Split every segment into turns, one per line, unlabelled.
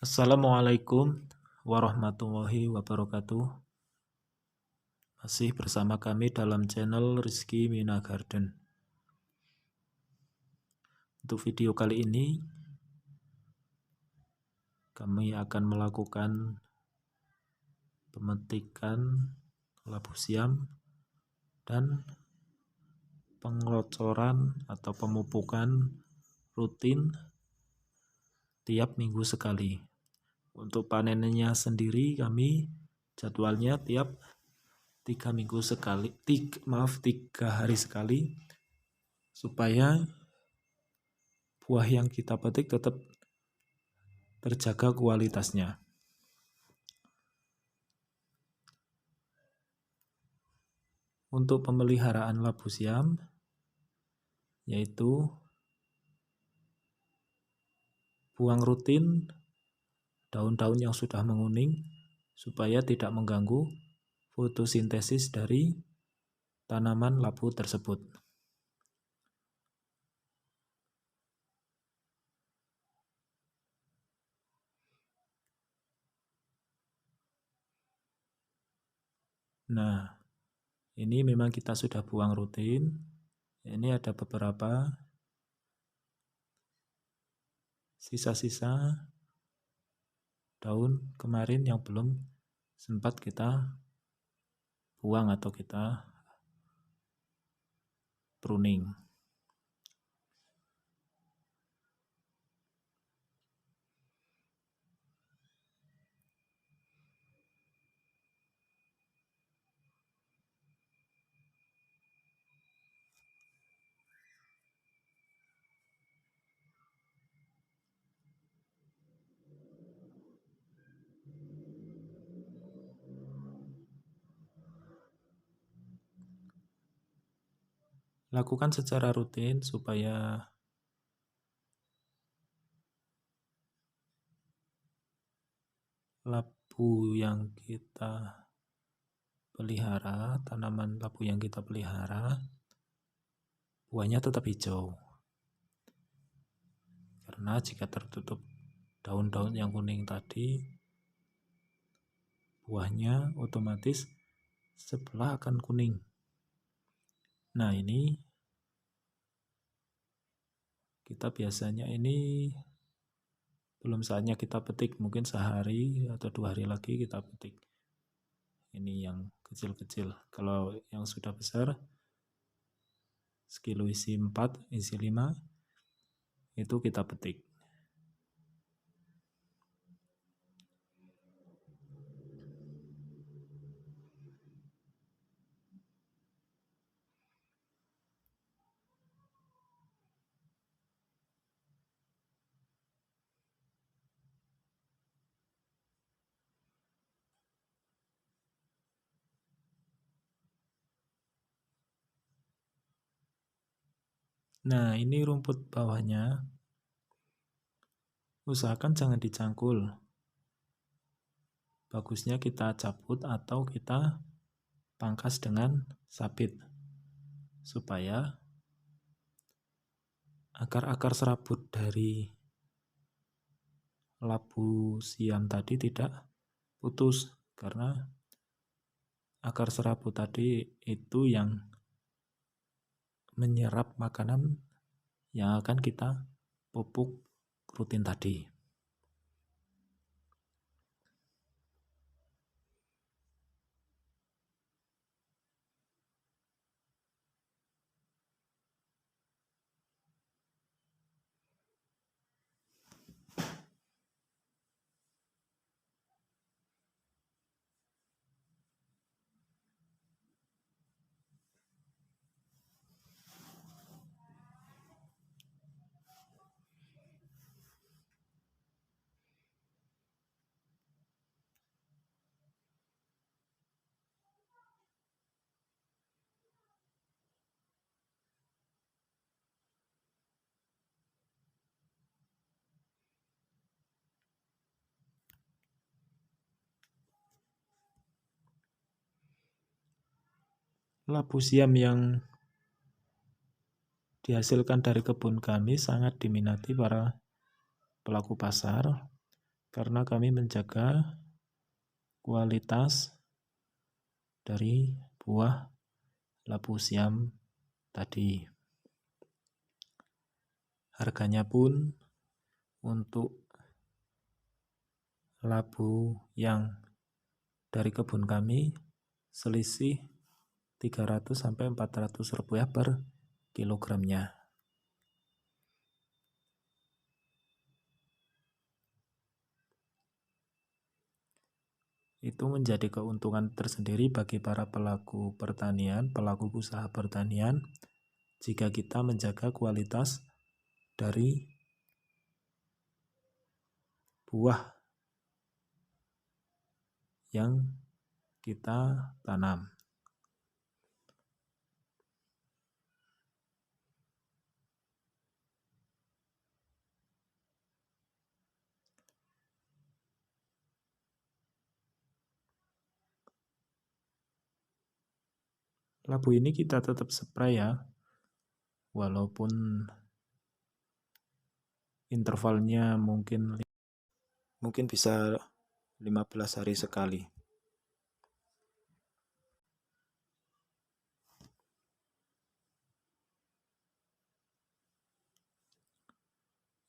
Assalamualaikum warahmatullahi wabarakatuh. Masih bersama kami dalam channel Rizky Mina Garden. Untuk video kali ini kami akan melakukan pemetikan labu siam dan pengelocoran atau pemupukan rutin tiap minggu sekali. Untuk panennya sendiri kami jadwalnya tiap 3 hari sekali, supaya buah yang kita petik tetap terjaga kualitasnya. Untuk pemeliharaan labu siam, yaitu buang rutin daun-daun yang sudah menguning supaya tidak mengganggu fotosintesis dari tanaman labu tersebut. Nah, ini memang kita sudah buang rutin. Ini ada beberapa sisa-sisa daun kemarin yang belum sempat kita buang atau kita pruning. Lakukan secara rutin supaya labu yang kita pelihara, tanaman labu yang kita pelihara, buahnya tetap hijau. Karena jika tertutup daun-daun yang kuning tadi, buahnya otomatis sebelah akan kuning. Nah, ini kita biasanya ini belum saatnya kita petik, mungkin sehari atau 2 hari lagi kita petik. Ini yang kecil-kecil. Kalau yang sudah besar, sekilo isi 4, isi 5, itu kita petik. Nah, ini rumput bawahnya, usahakan jangan dicangkul. Bagusnya kita cabut atau kita pangkas dengan sabit, supaya akar-akar serabut dari labu siam tadi tidak putus, karena akar serabut tadi itu yang menyerap makanan yang akan kita pupuk rutin tadi. Labu siam yang dihasilkan dari kebun kami sangat diminati para pelaku pasar karena kami menjaga kualitas dari buah labu siam tadi. Harganya pun untuk labu yang dari kebun kami selisih 300 sampai 400 rupiah per kilogramnya. Itu menjadi keuntungan tersendiri bagi para pelaku pertanian, pelaku usaha pertanian, jika kita menjaga kualitas dari buah yang kita tanam. Labu ini kita tetap spray ya, walaupun intervalnya mungkin bisa 15 hari sekali.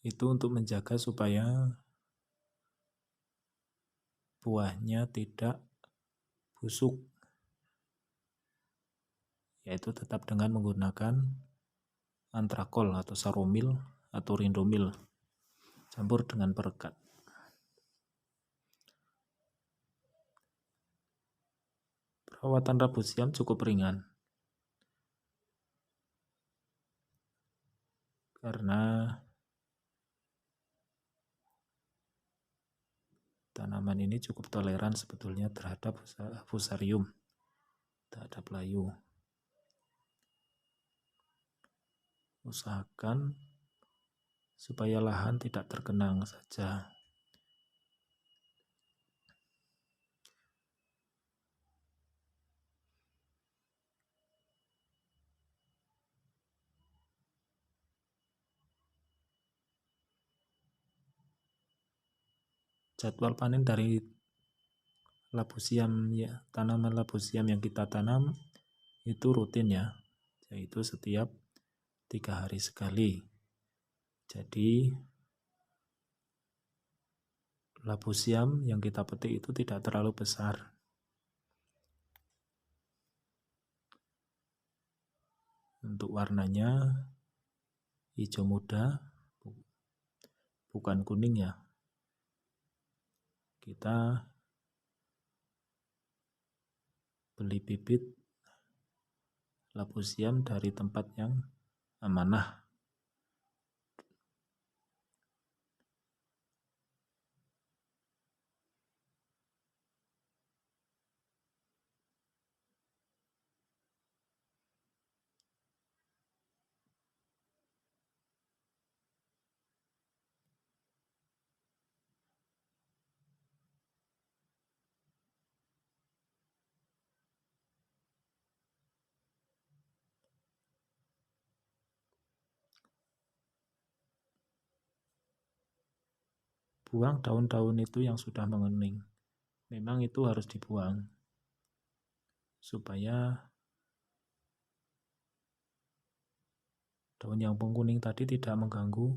Itu untuk menjaga supaya buahnya tidak busuk, yaitu tetap dengan menggunakan antrakol atau saromil atau rindomil campur dengan perekat. Perawatan labu siam cukup ringan karena tanaman ini cukup toleran sebetulnya terhadap fusarium, terhadap layu. Usahakan supaya lahan tidak tergenang saja. Jadwal panen dari labu siam ya, tanaman labu siam yang kita tanam itu rutin ya, yaitu setiap 3 hari sekali. Jadi labu siam yang kita petik itu tidak terlalu besar. Untuk warnanya hijau muda, bukan kuning ya. Kita beli bibit labu siam dari tempat yang amanah. Buang daun-daun itu yang sudah menguning. Memang itu harus dibuang supaya daun yang menguning tadi tidak mengganggu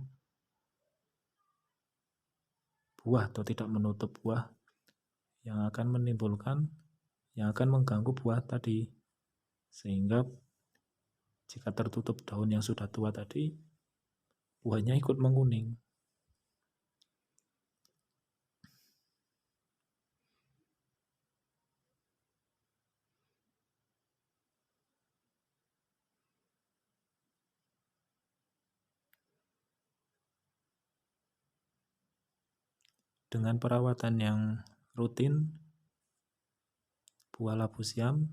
buah atau tidak menutup buah yang akan mengganggu buah tadi. Sehingga jika tertutup daun yang sudah tua tadi, buahnya ikut menguning. Dengan perawatan yang rutin, buah labu siam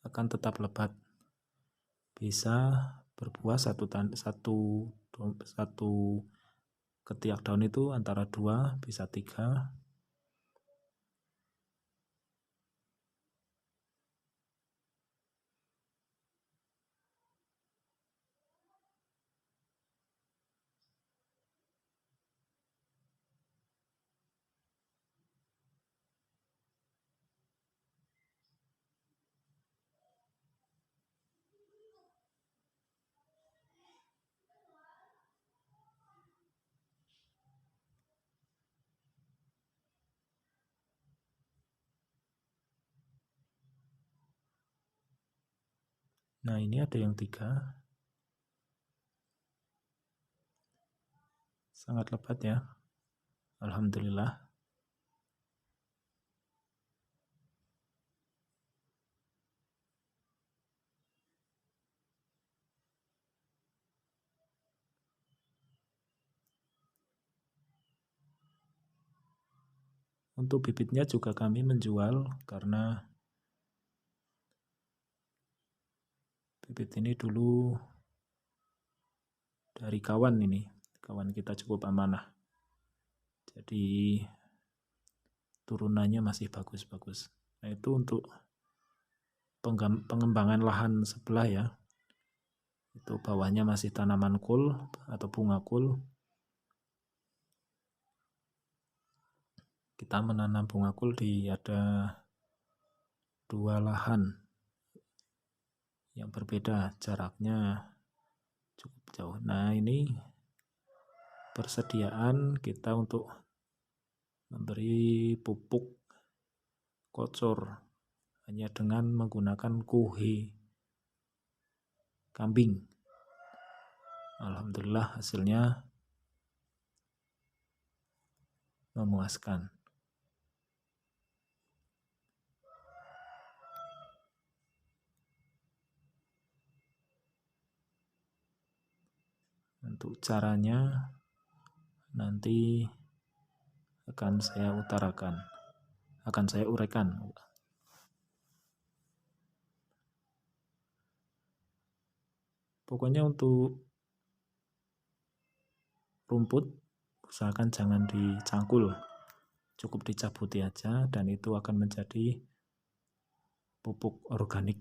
akan tetap lebat. Bisa berbuah satu ketiak daun itu antara 2 bisa 3. Nah, ini ada yang 3. Sangat lebat ya. Alhamdulillah. Untuk bibitnya juga kami menjual karena bibit ini dulu dari kawan ini. Kawan kita cukup amanah. Jadi turunannya masih bagus-bagus. Nah, itu untuk pengembangan lahan sebelah ya. Itu bawahnya masih tanaman kul atau bunga kul. Kita menanam bunga kul di ada 2 lahan yang berbeda, jaraknya cukup jauh. Nah, ini persediaan kita untuk memberi pupuk kocor hanya dengan menggunakan kuhe kambing. Alhamdulillah hasilnya memuaskan. Untuk caranya nanti akan saya uraikan. Pokoknya untuk rumput usahakan jangan dicangkul, cukup dicabuti aja dan itu akan menjadi pupuk organik.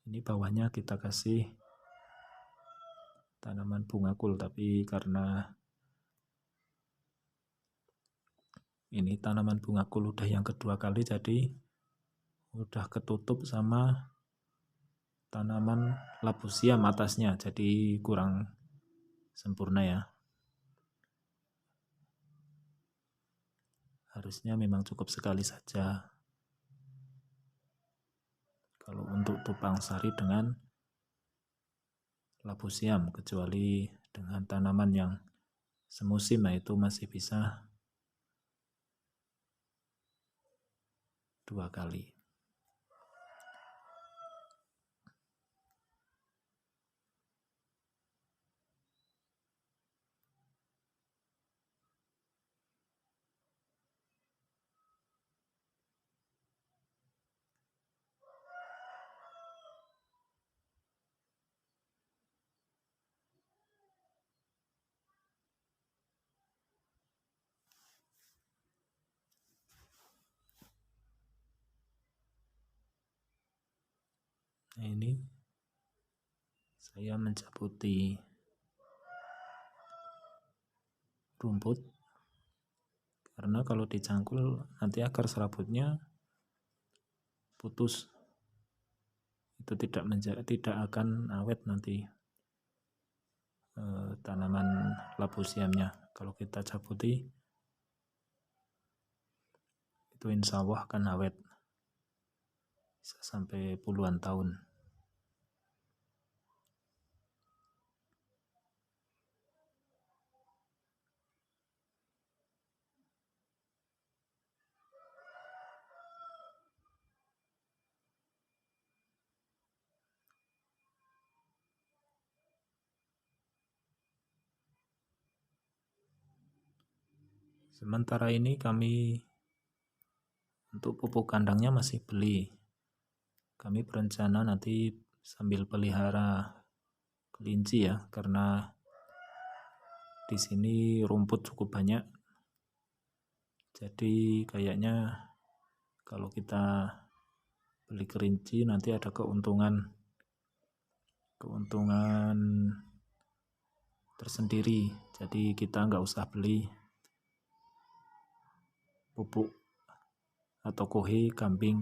Ini bawahnya kita kasih tanaman bunga kul, tapi karena ini tanaman bunga kul udah yang kedua kali, jadi udah ketutup sama tanaman labusiam atasnya, jadi kurang sempurna ya. Harusnya memang cukup sekali saja. Kalau untuk tupang sari dengan labusiam, kecuali dengan tanaman yang semusim, nah itu masih bisa 2 kali. Nah, ini saya mencabuti rumput karena kalau dicangkul nanti akar serabutnya putus, itu tidak akan awet nanti tanaman labusiamnya. Kalau kita cabuti itu insya Allah akan awet, bisa sampai puluhan tahun. Sementara ini kami untuk pupuk kandangnya masih beli. Kami berencana nanti sambil pelihara kelinci ya, karena di sini rumput cukup banyak. Jadi kayaknya kalau kita beli kelinci nanti ada keuntungan tersendiri. Jadi kita nggak usah beli pupuk atau kohe kambing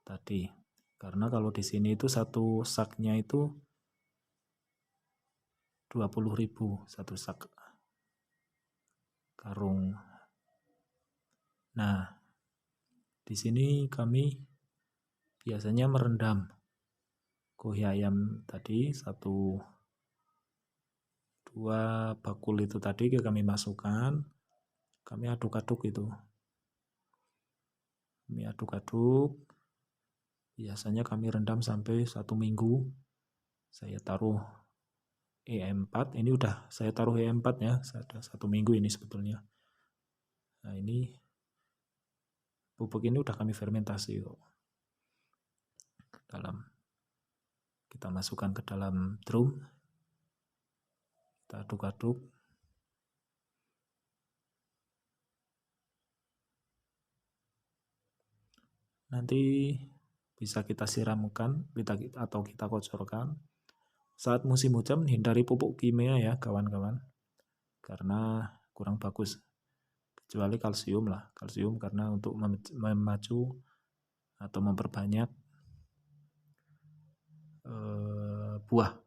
tadi, karena kalau di sini itu satu saknya itu 20.000 satu sak karung. Nah, di sini kami biasanya merendam kuhi ayam tadi, 2 bakul itu tadi kami masukkan, kami aduk-aduk itu. Kami aduk-aduk, biasanya kami rendam sampai 1 minggu. Saya taruh E4, ini udah saya taruh E4 ya, 1 minggu ini sebetulnya. Nah ini pupuk ini udah kami fermentasi kok. Kita masukkan ke dalam drum, kita aduk-aduk. Nanti bisa kita siramkan atau kita kocorkan. Saat musim hujan hindari pupuk kimia ya kawan-kawan, karena kurang bagus. Kecuali kalsium lah, kalsium karena untuk memacu atau memperbanyak buah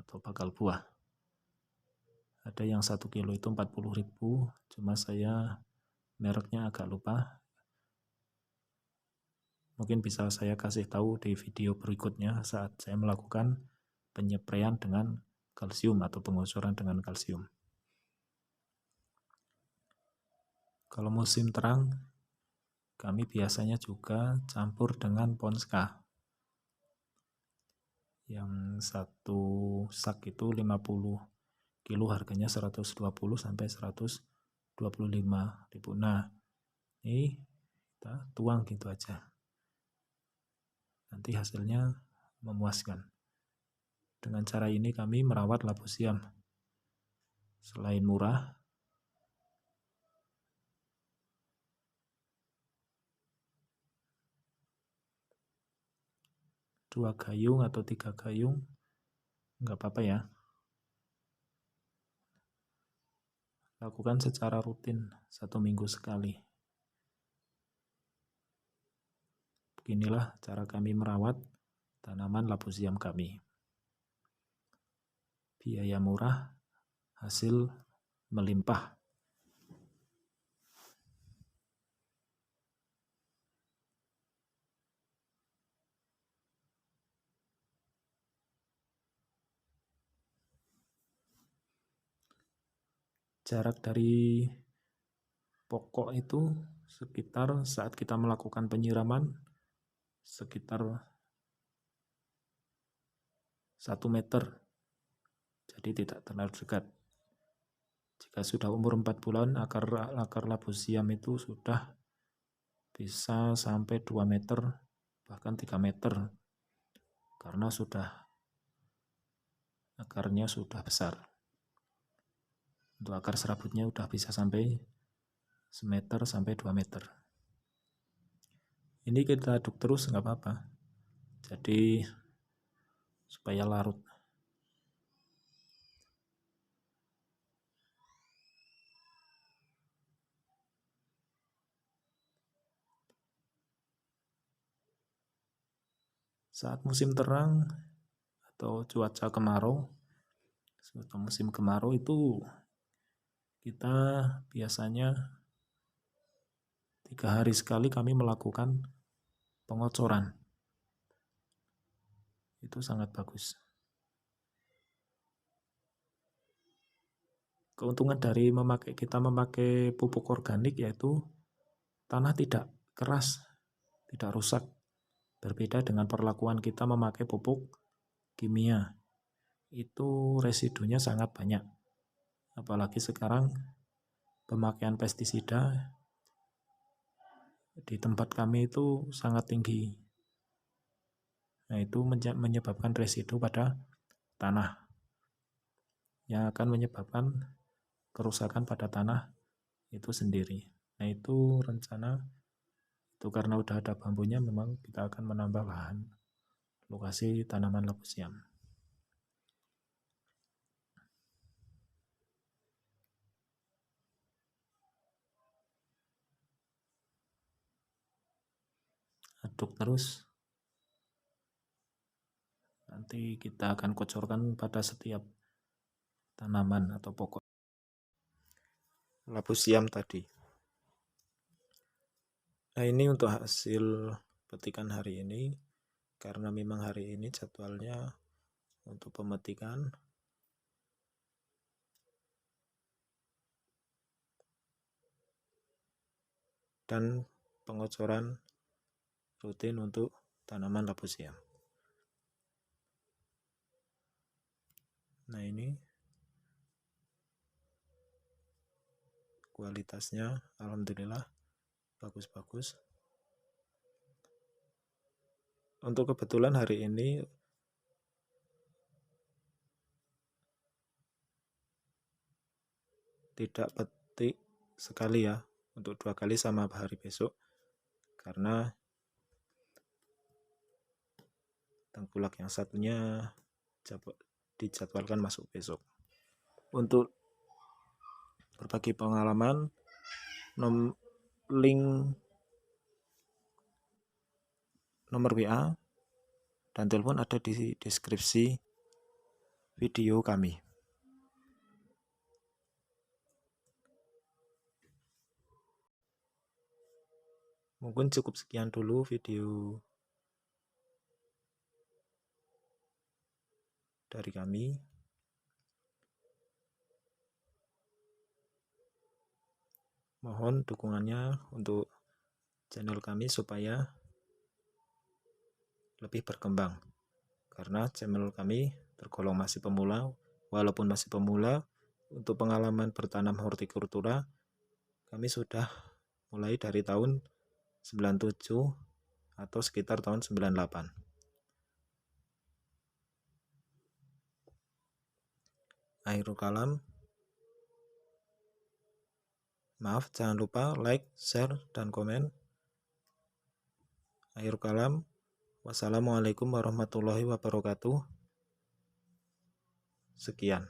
atau bakal buah. Ada yang 1 kilo itu 40.000, cuma saya mereknya agak lupa. Mungkin bisa saya kasih tahu di video berikutnya saat saya melakukan penyepraian dengan kalsium atau pengucuran dengan kalsium. Kalau musim terang, kami biasanya juga campur dengan Ponska. Yang 1 sak itu 50 kilo harganya 120 sampai 125.000. Nah, ini kita tuang gitu aja. Nanti hasilnya memuaskan. Dengan cara ini kami merawat labu siam. Selain murah, dua gayung atau 3 gayung nggak apa-apa ya. Lakukan secara rutin 1 minggu sekali. Beginilah cara kami merawat tanaman labu siam kami. Biaya murah, hasil melimpah. Jarak dari pokok itu sekitar saat kita melakukan penyiraman sekitar 1 meter. Jadi tidak terlalu dekat. Jika sudah umur 4 bulan, akar labu siam itu sudah bisa sampai 2 meter, bahkan 3 meter. Karena akarnya sudah besar. Untuk akar serabutnya sudah bisa sampai 1 meter sampai 2 meter. Ini kita aduk terus nggak apa-apa. Jadi supaya larut. Saat musim terang atau cuaca kemarau, atau musim kemarau itu kita biasanya 3 hari sekali kami melakukan pengocoran. Itu sangat bagus. Keuntungan dari kita memakai pupuk organik yaitu tanah tidak keras, tidak rusak. Berbeda dengan perlakuan kita memakai pupuk kimia. Itu residunya sangat banyak. Apalagi sekarang pemakaian pestisida di tempat kami itu sangat tinggi. Nah, itu menyebabkan residu pada tanah yang akan menyebabkan kerusakan pada tanah itu sendiri. Nah, itu rencana itu karena udah ada bambunya, memang kita akan menambah lahan lokasi tanaman labu siam. Aduk terus. Nanti kita akan kocorkan pada setiap tanaman atau pokok labu siam tadi. Nah, ini untuk hasil petikan hari ini, karena memang hari ini jadwalnya untuk pemetikan. Dan pengocoran rutin untuk tanaman labu siam. Nah, ini kualitasnya alhamdulillah bagus-bagus. Untuk kebetulan hari ini tidak petik sekali ya, untuk 2 kali sama hari besok, karena tengkulak yang satunya dijadwalkan masuk besok. Untuk berbagi pengalaman, link nomor WA dan telepon ada di deskripsi video kami. Mungkin cukup sekian dulu video dari kami. Mohon dukungannya untuk channel kami supaya lebih berkembang. Karena channel kami tergolong masih pemula, walaupun masih pemula, untuk pengalaman bertanam hortikultura, kami sudah mulai dari tahun 97 atau sekitar tahun 98. Akhirul kalam. Maaf, jangan lupa like, share, dan komen. Akhirul kalam. Wassalamualaikum warahmatullahi wabarakatuh. Sekian.